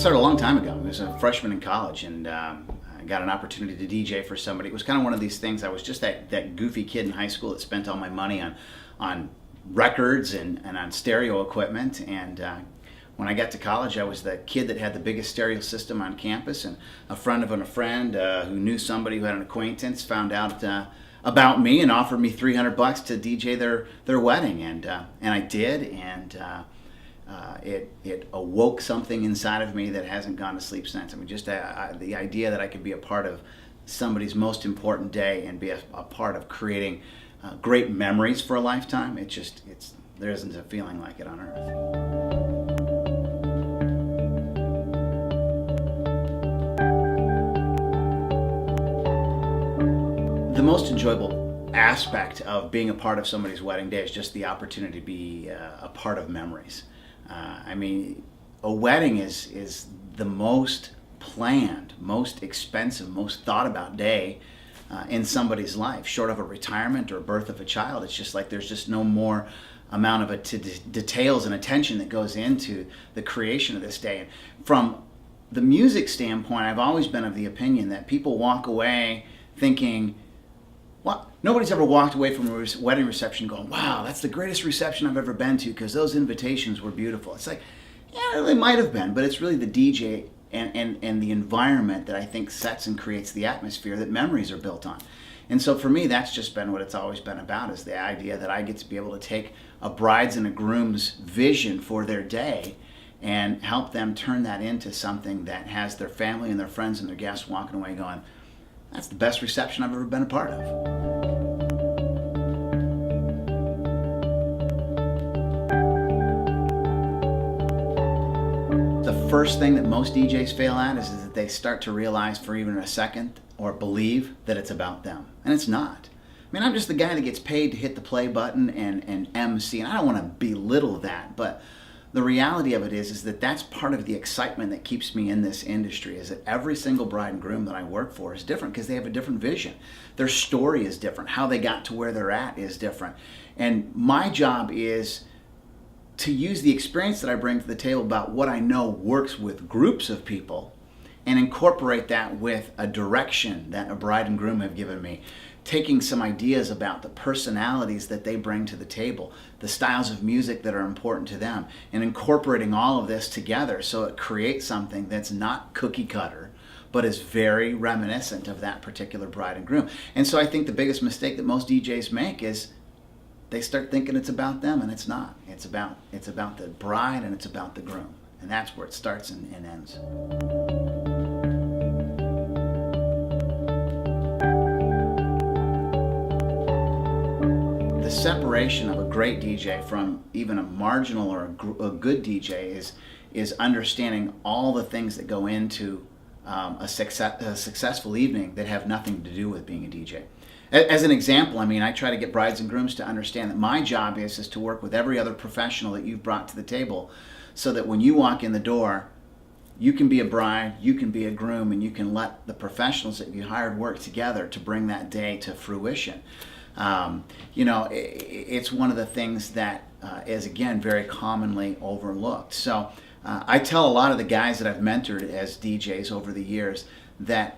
started a long time ago. I was a freshman in college, and I got an opportunity to DJ for somebody. It was kind of one of these things. I was just that goofy kid in high school that spent all my money on records and on stereo equipment. And when I got to college, I was the kid that had the biggest stereo system on campus. And a friend of a friend who knew somebody who had an acquaintance found out about me and offered me $300 to DJ their wedding. And I did. And it awoke something inside of me that hasn't gone to sleep since. I mean, just the idea that I could be a part of somebody's most important day and be a part of creating great memories for a lifetime. There isn't a feeling like it on earth. The most enjoyable aspect of being a part of somebody's wedding day is just the opportunity to be a part of memories. I mean, a wedding is the most planned, most expensive, most thought about day in somebody's life. Short of a retirement or birth of a child, it's just like there's just no more amount of details and attention that goes into the creation of this day. And from the music standpoint, I've always been of the opinion that people walk away thinking, well, nobody's ever walked away from a wedding reception going, wow, that's the greatest reception I've ever been to because those invitations were beautiful. It's like, yeah, they might have been, but it's really the DJ and the environment that I think sets and creates the atmosphere that memories are built on. And so for me, that's just been what it's always been about, is the idea that I get to be able to take a bride's and a groom's vision for their day and help them turn that into something that has their family and their friends and their guests walking away going, that's the best reception I've ever been a part of. The first thing that most DJs fail at is that they start to realize for even a second or believe that it's about them. And it's not. I mean, I'm just the guy that gets paid to hit the play button and MC, and I don't want to belittle that, but the reality of it is that that's part of the excitement that keeps me in this industry, is that every single bride and groom that I work for is different because they have a different vision. Their story is different. How they got to where they're at is different. And my job is to use the experience that I bring to the table about what I know works with groups of people and incorporate that with a direction that a bride and groom have given me, taking some ideas about the personalities that they bring to the table, the styles of music that are important to them, and incorporating all of this together so it creates something that's not cookie cutter, but is very reminiscent of that particular bride and groom. And so I think the biggest mistake that most DJs make is they start thinking it's about them, and it's not. It's about the bride and it's about the groom. And that's where it starts and ends. The separation of a great DJ from even a marginal or a good DJ is understanding all the things that go into a successful evening that have nothing to do with being a DJ. As an example, I mean, I try to get brides and grooms to understand that my job is to work with every other professional that you've brought to the table so that when you walk in the door, you can be a bride, you can be a groom, and you can let the professionals that you hired work together to bring that day to fruition. It's one of the things that is, again, very commonly overlooked. So I tell a lot of the guys that I've mentored as DJs over the years that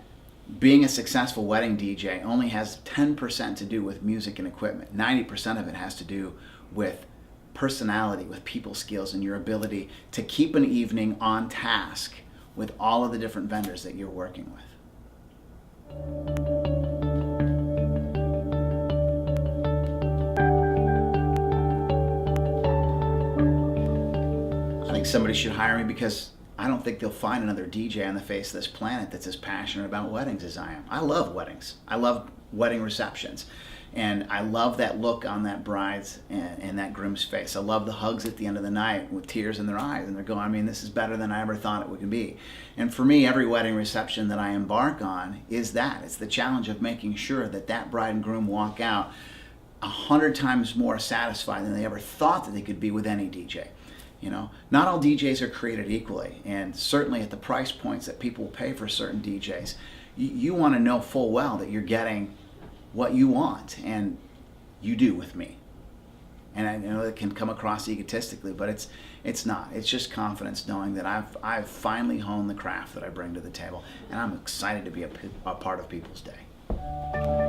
being a successful wedding DJ only has 10% to do with music and equipment. 90% of it has to do with personality, with people skills, and your ability to keep an evening on task with all of the different vendors that you're working with. I think somebody should hire me because I don't think they'll find another DJ on the face of this planet that's as passionate about weddings as I am. I love weddings. I love wedding receptions. And I love that look on that bride's and that groom's face. I love the hugs at the end of the night with tears in their eyes. And they're going, I mean, this is better than I ever thought it would be. And for me, every wedding reception that I embark on is that. It's the challenge of making sure that that bride and groom walk out 100 times more satisfied than they ever thought that they could be with any DJ. You know, not all DJs are created equally, and certainly at the price points that people will pay for certain DJs, you want to know full well that you're getting what you want, and you do with me. And I know it can come across egotistically, but it's not. It's just confidence knowing that I've finally honed the craft that I bring to the table, and I'm excited to be a part of people's day.